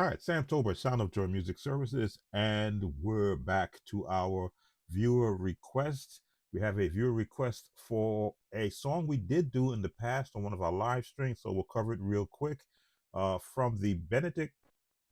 All right, Sam Tolbert, Sound of Joy Music Services, and we're back to our viewer request. We have a viewer request for a song we did do in the past on one of our live streams, so we'll cover it real quick. From the Benedict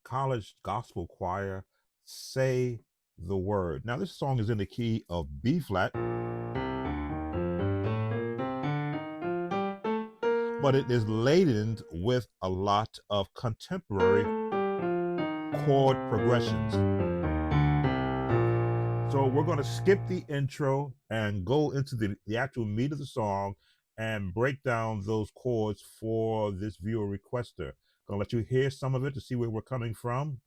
College Gospel Choir, Say the Word. Now, this song is in the key of B flat, but it is laden with a lot of contemporary chord progressions. So we're going to skip the intro and go into the actual meat of the song and break down those chords for this viewer requester. Gonna let you hear some of it to see where we're coming from.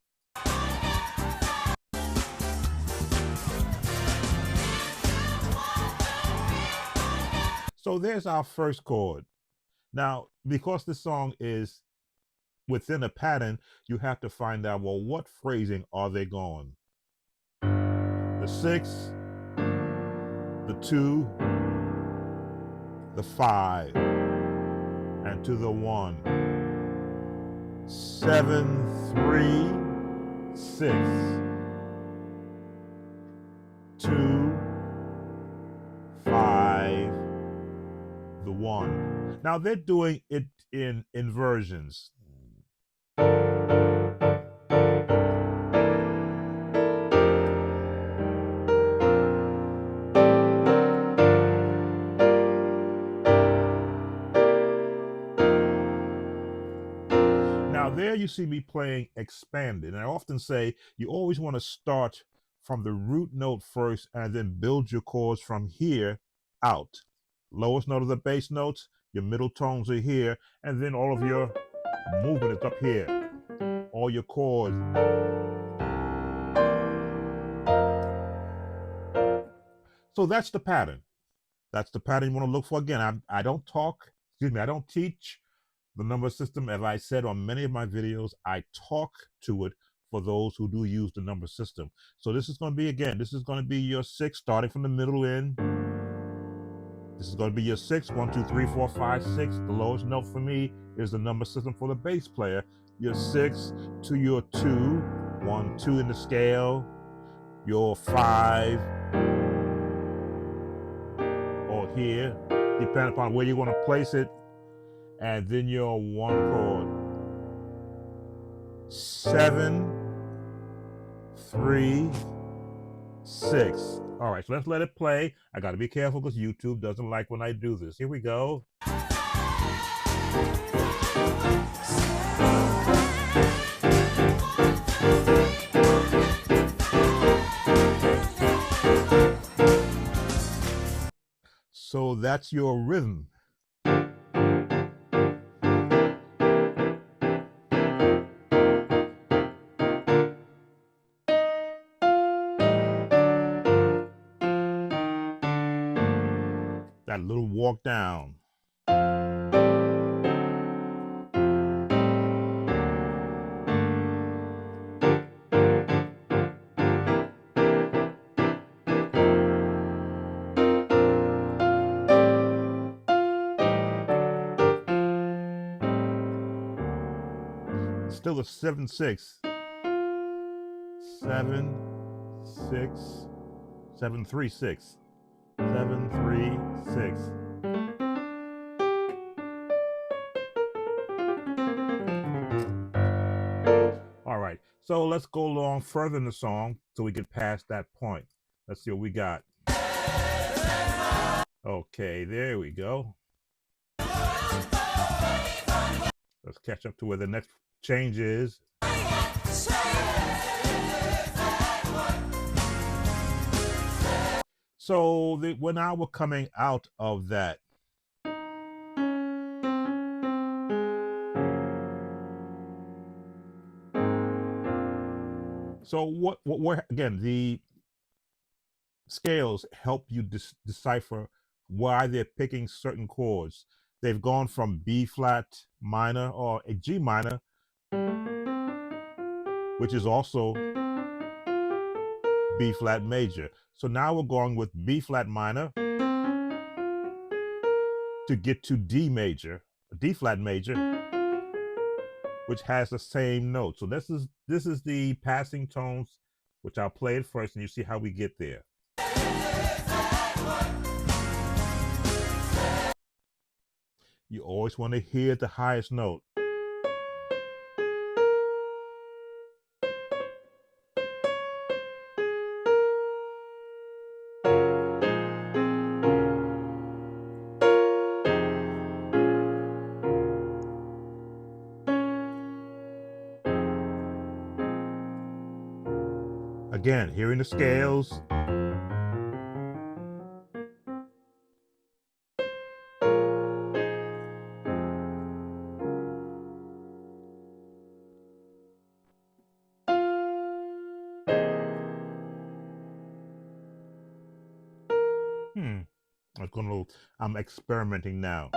So there's our first chord. Now, because this song is within a pattern, you have to find out, well, what phrasing are they going? The 6, the 2, the 5, and to the 1. 7, 3, 6, 2, 5, the 1. Now they're doing it in inversions. Now there you see me playing expanded. And I often say you always want to start from the root note first and then build your chords from here out. Lowest note of the bass notes, your middle tones are here, and then all of your movement is up here. All your chords. So that's the pattern. That's the pattern you want to look for. Again, I don't teach the number system. As I said on many of my videos, I talk to it for those who do use the number system. So this is going to be, again, this is going to be your 6 starting from the middle in. This is going to be your 6, 1, 2, 3, 4, 5, 6. The lowest note for me is the number system for the bass player. Your 6 to your 2, 1, 2 in the scale, your 5, or here, depending upon where you want to place it, and then your 1 chord. 7, 3, 6. All right, so let's let it play. I got to be careful because YouTube doesn't like when I do this. Here we go. So that's your rhythm. That little walk down. Still a 7, 6. 7, 6, 7, 3, 6. 7, 3, 6. All right, so let's go along further in the song so we get past that point. Let's see what we got. Okay, there we go. Let's catch up to where the next change is. So when now we're coming out of that. So what again, the scales help you decipher why they're picking certain chords. They've gone from B flat minor or a G minor, which is also B flat major. So now we're going with B flat minor to get to D major, D flat major, which has the same note. So this is the passing tones, which I'll play it first, and you see how we get there. You always want to hear the highest note. Again, hearing the scales. I'm experimenting now.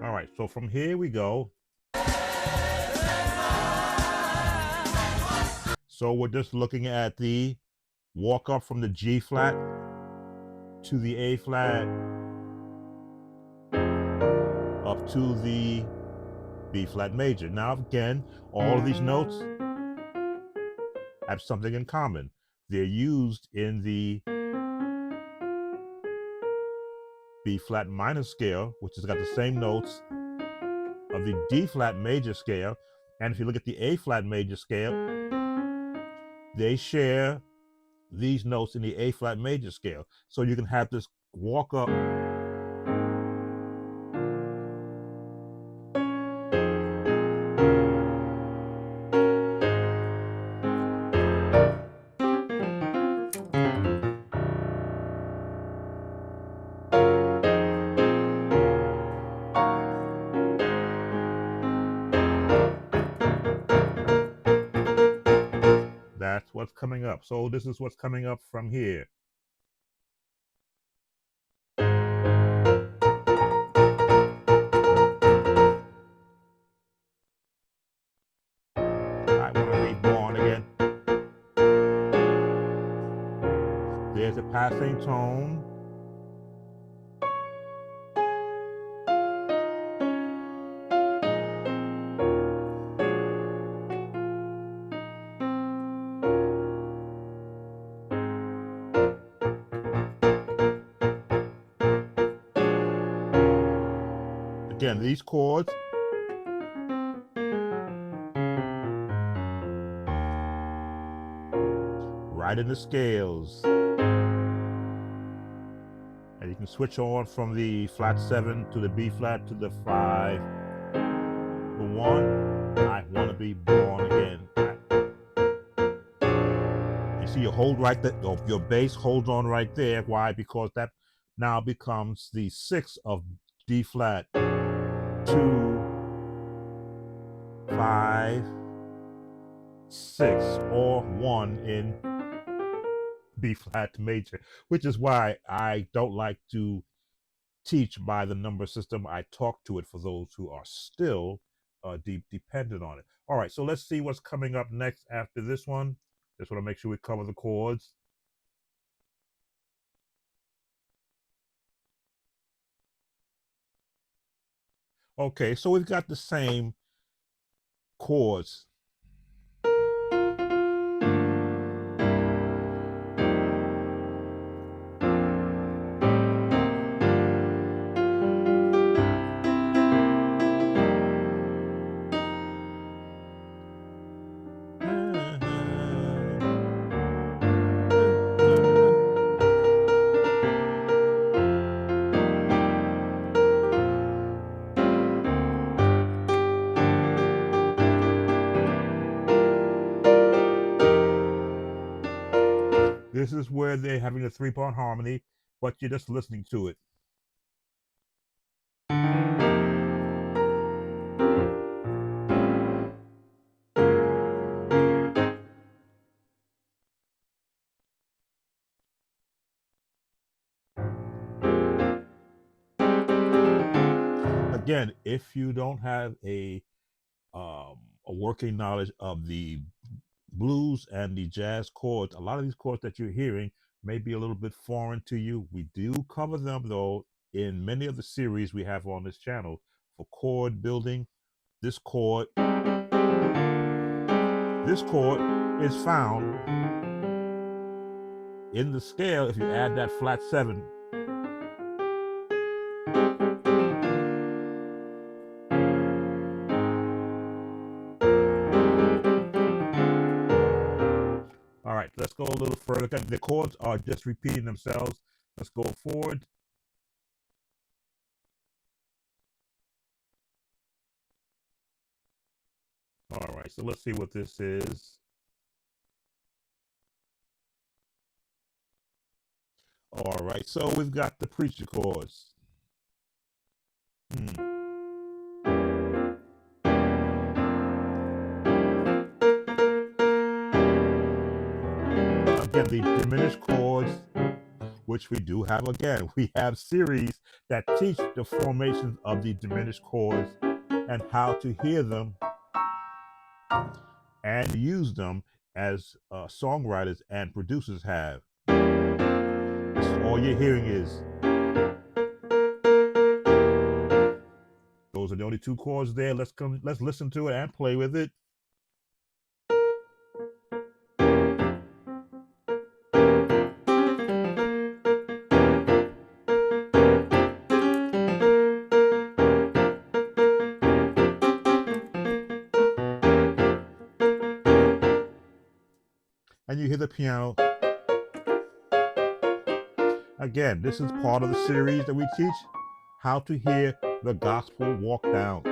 All right, so from here we go. So we're just looking at the walk up from the G flat to the A flat, up to the B flat major. Now again, all of these notes have something in common. They're used in the B flat minor scale, which has got the same notes of the D flat major scale. And if you look at the A flat major scale, they share these notes in the A flat major scale. So you can have this walk up. That's what's coming up. So this is what's coming up from here. I want to be born again. There's a passing tone. Again, these chords right in the scales. And you can switch on from the flat 7 to the B flat to the 5. The 1, I want to be born again. You see, you hold right there, your bass holds on right there. Why? Because that now becomes the 6 of D flat, 2, 5, 6, or 1 in B flat major, which is why I don't like to teach by the number system. I talk to it for those who are still dependent on it. All right, so let's see what's coming up next after this one. Just want to make sure we cover the chords. Okay, so we've got the same chords. This is where they're having a 3-part harmony, but you're just listening to it. Again, if you don't have a working knowledge of the blues and the jazz chords, a lot of these chords that you're hearing may be a little bit foreign to you. We do cover them though in many of the series we have on this channel for chord building. This chord is found in the scale. If you add that flat 7, all right, let's go a little further. The chords are just repeating themselves. Let's go forward. All right, so let's see what this is. All right, so we've got the preacher chords. Again, the diminished chords, which we do have again. We have series that teach the formations of the diminished chords and how to hear them and use them as songwriters and producers have. All you're hearing is those are the only two chords there. Let's listen to it and play with it. And you hear the piano. Again, this is part of the series that we teach how to hear the gospel walk down.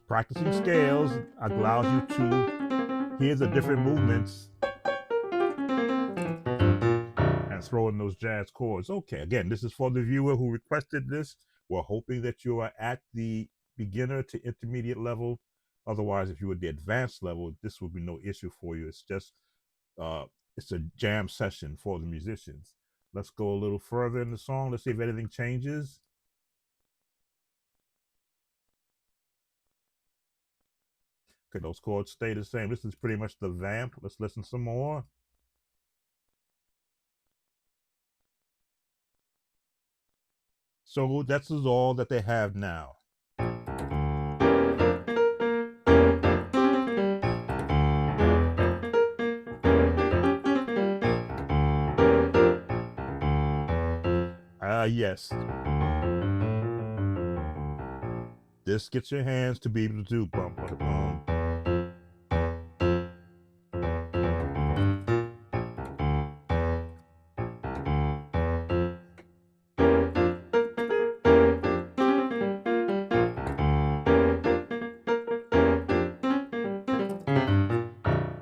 Practicing scales allows you to hear the different movements and throw in those jazz chords. Okay, again, this is for the viewer who requested this. We're hoping that you are at the beginner to intermediate level. Otherwise, if you were at the advanced level, this would be no issue for you. It's just it's a jam session for the musicians. Let's go a little further in the song. Let's see if anything changes. Okay, those chords stay the same. This is pretty much the vamp. Let's listen some more. So that's all that they have now. Yes. This gets your hands to be able to do bum bum bum.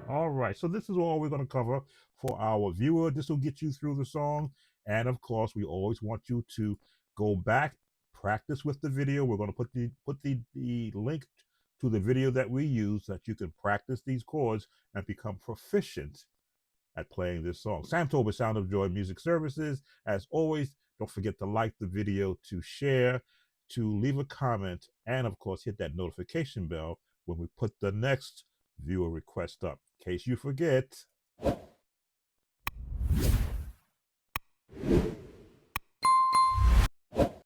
All right, so this is all we're going to cover for our viewer. This will get you through the song. And of course, we always want you to go back, practice with the video. We're going to put the link to the video that we use so that you can practice these chords and become proficient at playing this song. Sam Tober, Sound of Joy Music Services. As always, don't forget to like the video, to share, to leave a comment, and of course, hit that notification bell when we put the next viewer request up. In case you forget.